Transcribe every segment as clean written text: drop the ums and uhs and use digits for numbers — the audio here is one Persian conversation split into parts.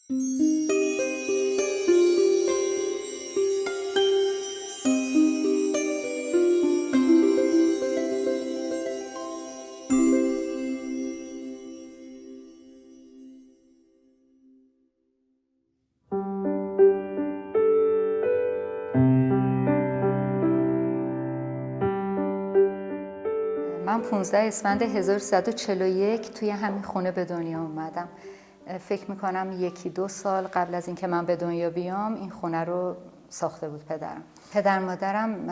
من 15 اسفند 1341 توی همین خونه به دنیا اومدم. فکر میکنم 1-2 سال قبل از اینکه من به دنیا بیام این خونه رو ساخته بود پدرم. پدر مادرم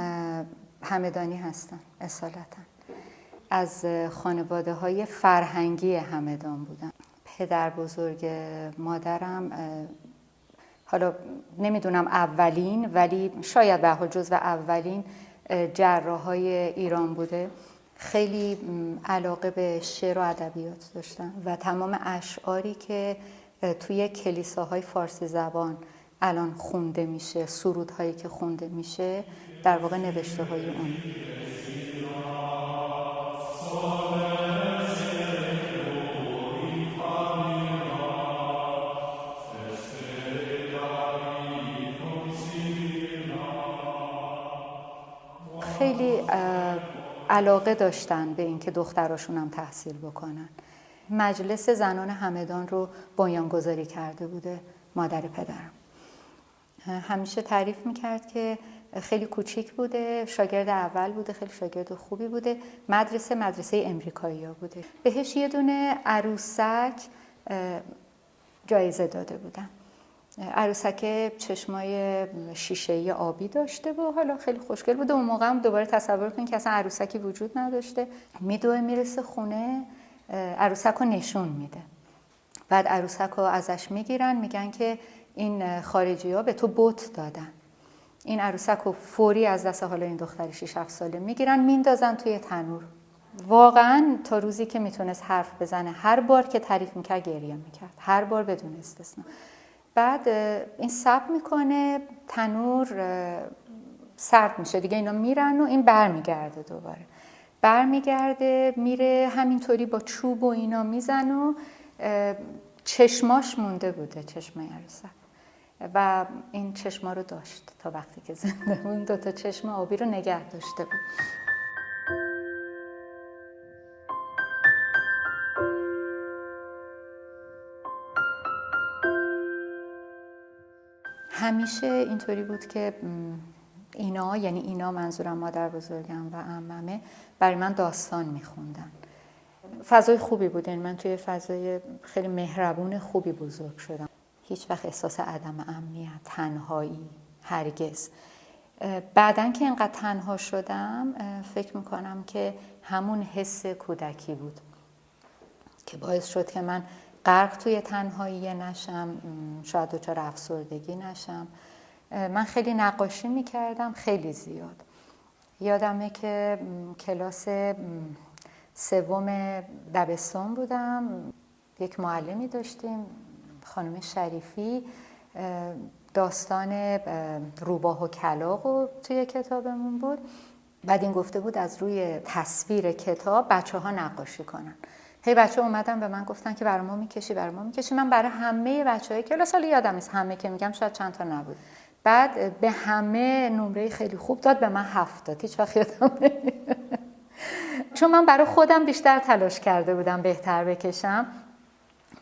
همدانی هستن اصالتا. از خانواده های فرهنگی همدان بودن. پدر بزرگ مادرم حالا نمیدونم اولین، ولی شاید به حال جزو اولین جراحای ایران بوده. خیلی علاقه به شعر و ادبیات داشتن و تمام اشعاری که توی کلیساهای فارسی زبان الان خونده میشه، سرودهایی که خونده میشه، در واقع نوشته های اون. خیلی علاقه داشتن به اینکه دختراشون هم تحصیل بکنن. مجلس زنان همدان رو بنیانگذاری کرده بوده مادر پدرم. همیشه تعریف میکرد که خیلی کوچیک بوده، شاگرد اول بوده، خیلی شاگرد خوبی بوده. مدرسه امریکایی ها بوده. بهش یه دونه عروسک جایزه داده بودن. عروسک چشمای شیشه‌ای آبی داشته و حالا خیلی خوشگل بوده. اون موقع هم دوباره تصور کنید که اصلا عروسکی وجود نداشته. میدوه میرسه خونه، عروسک رو نشون میده. بعد عروسک رو ازش میگیرن، میگن که این خارجی ها به تو بت دادن. این عروسک رو فوری از دست حالا این دختر 6-7 ساله میگیرن، میندازن توی تنور. واقعا تا روزی که میتونست حرف بزنه هر بار که تعریف میکرد گریه میکرد، هر بار بدون استثنا. بعد این صبر میکنه، تنور سرد میشه دیگه، اینا میرن و این برمیگرده دوباره. برمیگرده میره همینطوری با چوب و اینا میزن و چشماش مونده بوده، چشمای عروسک. و این چشما رو داشت تا وقتی که زنده بود. 2 چشم آبی رو نگه داشته بود. همیشه اینطوری بود که اینا، یعنی اینا منظورم مادر بزرگم و عممه، برای من داستان میخوندن. فضای خوبی بود، یعنی من توی فضای خیلی مهربون خوبی بزرگ شدم. هیچ وقت احساس عدم امنیت، تنهایی، هرگز. بعدن که اینقدر تنها شدم فکر میکنم که همون حس کودکی بود که باعث شد که من غرق توی تنهایی نشم، شاید دچار افسردگی نشم. من خیلی نقاشی میکردم، خیلی زیاد. یادمه که کلاس 3 دبستان بودم، یک معلمی داشتیم، خانم شریفی، داستان روباه و کلاغ و توی کتابمون بود. بعد این گفته بود از روی تصویر کتاب بچه‌ها نقاشی کنن. هی بچه‌ها اومدن به من گفتن که برای ما میکشی. من برای همه بچه‌های کلاس، حالا یادم نیست همه که میگم شاید چند تا نبود. بعد به همه نمره خیلی خوب داد، به من 7 داد. هیچ وقت یادم نمیاد. چون من برای خودم بیشتر تلاش کرده بودم بهتر بکشم.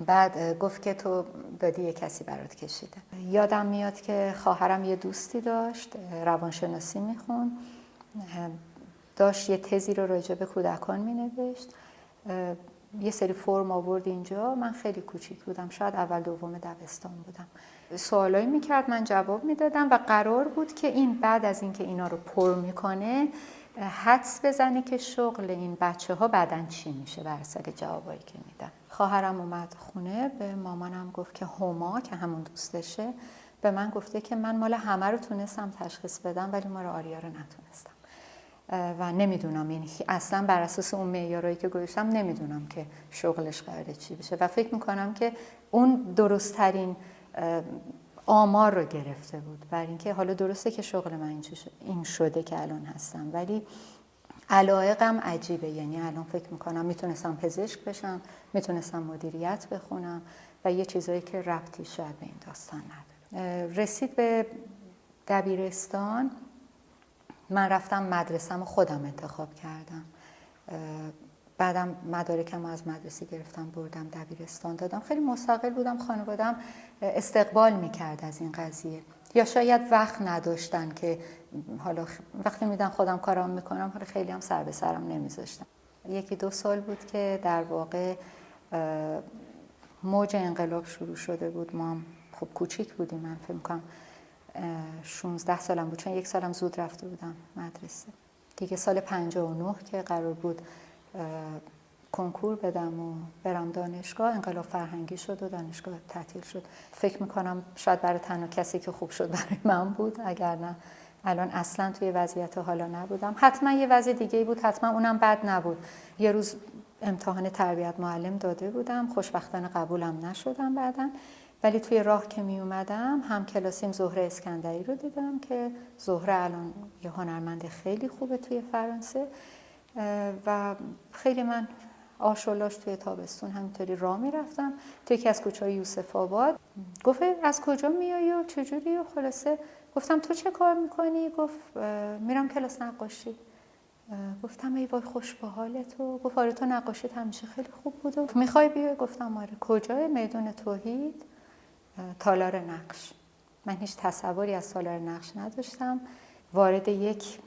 بعد گفت که تو دادی یه کسی برات کشیده. یادم میاد که خواهرم یه دوستی داشت، روانشناسی میخوند، داشت یه تزی رو راجع به کودکان مینوشت. یه سری فرم آورد اینجا. من خیلی کوچیک بودم، شاید اول دوم دبستان بودم. سوالایی میکرد، من جواب میدادم و قرار بود که این بعد از اینکه اینا رو پر میکنه حدس بزنه که شغل این بچه ها بعدن چی میشه بر اثر جوابایی که میدن. خواهرم اومد خونه، به مامانم گفت که هما که همون دوستشه به من گفته که من مال همه رو تونستم تشخیص بدم ولی مال آریا رو نتونستم و نمیدونم، یعنی اصلا بر اساس اون معیارایی که گذاشتم نمیدونم که شغلش قراره چی بشه و فکر میکنم که اون درست‌ترین آمار رو گرفته بود. برای اینکه حالا درسته که شغل من این شده که الان هستم، ولی علایقم عجیبه. یعنی الان فکر میکنم میتونستم پزشک بشم، میتونستم مدیریت بخونم، و یه چیزایی که ربطی شاید به این داستان نداره. رسید به دبیرستان، من رفتم مدرسه‌مو خودم انتخاب کردم. بعدم مدارکم از مدرسه گرفتم بردم دبیرستان دادم. خیلی مستقل بودم، خانواده‌ام استقبال میکرد از این قضیه، یا شاید وقت نداشتن که حالا وقتی میدن خودم کارام میکنم، حالا خیلی هم سر به سرم نمیذاشتن. 1-2 سال بود که در واقع موج انقلاب شروع شده بود. ما خب کوچیک بودیم، من فکر می‌کنم 16 سالم بود، چون 1 سالم زود رفته بودم مدرسه دیگه. سال 59 که قرار بود کنکور بدم و برم دانشگاه، انقلاب فرهنگی شد و دانشگاه تعطیل شد. فکر میکنم شاید برای تنها کسی که خوب شد برای من بود، اگر نه الان اصلا توی وضعیت حالا نبودم. حتما یه وضع دیگه بود، حتما اونم بد نبود. یه روز امتحان تربیت معلم داده بودم، خوشبختانه قبولم نشدم بعداً، ولی توی راه که می اومدم هم کلاسیم زهره اسکندری رو دیدم که زهره الان یه هنرمند خیلی خوبه توی فرانسه و خیلی من آشولاش توی تابستون همینطوری راه میرفتم توی یکی از کوچه‌های یوسف آباد. گفت از کجا میایی و چجوری؟ و خلاصه گفتم تو چه کار میکنی؟ گفت میرم کلاس نقاشی. گفتم ای وای خوش به حالت. و گفت آره تو نقاشیت همیشه خیلی خوب بود و میخوای بیای؟ گفتم آره. کجای؟ میدون توحید، تالار نقش. من هیچ تصوری از تالار نقش نداشتم. وارد یک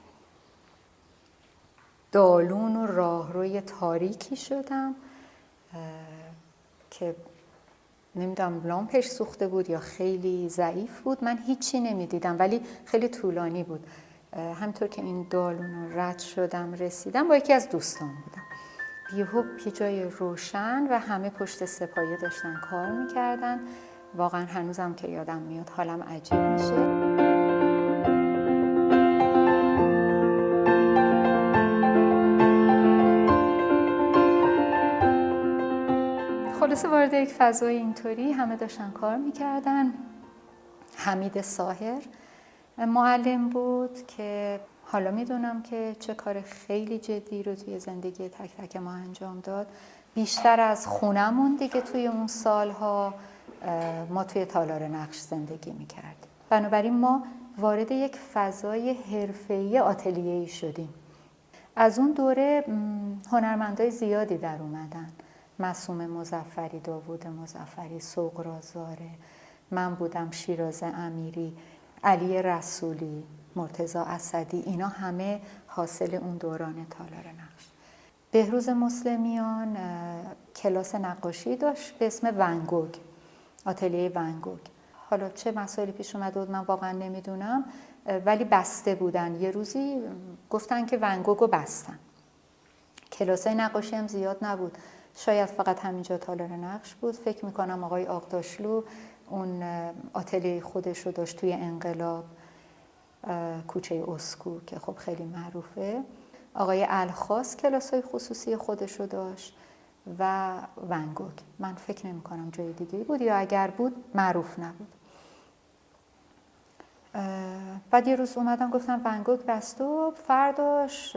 دالون و راهروی تاریکی شدم که نمیدونم لامپش سوخته بود یا خیلی ضعیف بود، من هیچی نمیدیدم ولی خیلی طولانی بود. همطور که این دالون رو رد شدم رسیدم، با یکی از دوستان بودم. یهو یه جای روشن و همه پشت سپایه داشتن کار میکردن. واقعا هنوزم که یادم میاد حالم عجیب میشه. خلاصه وارد یک فضای اینطوری همه داشتن کار میکردن. حمید ساهر معلم بود که حالا میدونم که چه کار خیلی جدی رو توی زندگی تک تک ما انجام داد. بیشتر از خونمون دیگه توی اون سالها ما توی تالار نقش زندگی میکردیم. بنابراین ما وارد یک فضای حرفه‌ای آتلیه‌ای شدیم. از اون دوره هنرمندای زیادی در اومدن. معصوم مظفری، داوود مظفری، سغراءزاره، من بودم، شیراز امیری، علی رسولی، مرتضی اسدی. اینا همه حاصل اون دوران تالار نقش. بهروز مسلمیان کلاس نقاشی داشت به اسم ونگوگ، آتلیه ونگوگ. حالا چه مسائلی پیش اومده بود من واقعا نمیدونم، ولی بسته بودن. یه روزی گفتن که ونگوگو بستن. کلاسای نقاشی هم زیاد نبود، شاید فقط همینجا تالار نقش بود. فکر میکنم آقای آقداشلو اون آتلیه خودش رو داشت توی انقلاب، کوچه اسکو که خب خیلی معروفه. آقای الخاص کلاسای خصوصی خودش رو داشت و ونگوگ. من فکر نمی کنم جای دیگه بود، یا اگر بود معروف نبود. بعد یه روز اومدم گفتم ونگوگ بست و فرداش،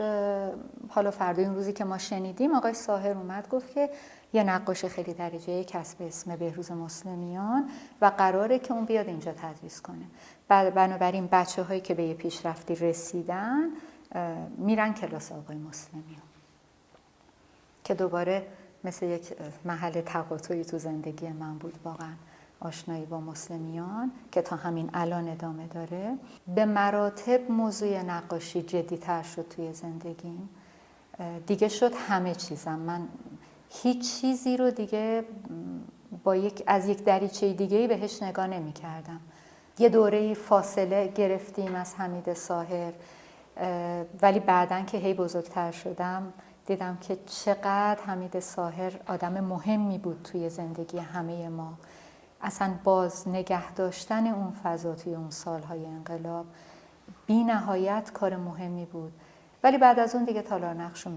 حالا فردا این روزی که ما شنیدیم، آقای ساهر اومد گفت که یه نقاش خیلی درجه یک هست به اسم بهروز مسلمیان و قراره که اون بیاد اینجا تدریس کنه. بنابراین بچه هایی که به یه پیشرفتی رسیدن میرن کلاس آقای مسلمیان، که دوباره مثل یک محل تقاطعی تو زندگی من بود واقعا. آشنایی با مسلمیان که تا همین الان ادامه داره. به مراتب موضوع نقاشی جدی‌تر شد توی زندگیم. دیگه شد همه چیزم. من هیچ چیزی رو دیگه با از یک دریچه دیگه‌ای بهش نگاه نمی‌کردم. یه دوره فاصله گرفتیم از حمید ساهر، ولی بعدن که هی بزرگتر شدم دیدم که چقدر حمید ساهر آدم مهمی بود توی زندگی همه ما. اصلا باز نگه داشتن اون فضا توی اون سالهای انقلاب بی نهایت کار مهمی بود. ولی بعد از اون دیگه تالار نقش رو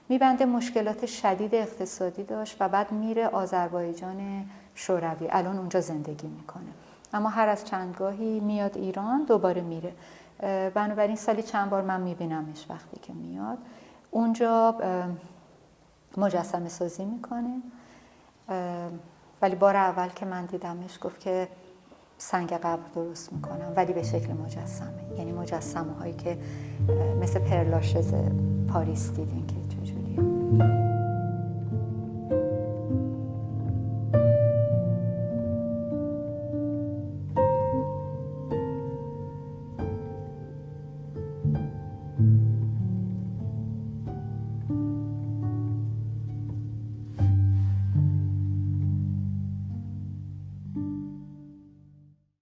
میبنده. مشکلات شدید اقتصادی داشت و بعد میره آذربایجان شوروی. الان اونجا زندگی میکنه، اما هر از چندگاهی میاد ایران دوباره میره. بنابراین سالی چند بار من میبینمش وقتی که میاد. اونجا مجسمه سازی میکنه ولی بار اول که من دیدمش گفت که سنگ قبر درست میکنم ولی به شکل مجسمه، یعنی مجسمه هایی که مثل پرلاشز پاریس دیدین که چجوریه.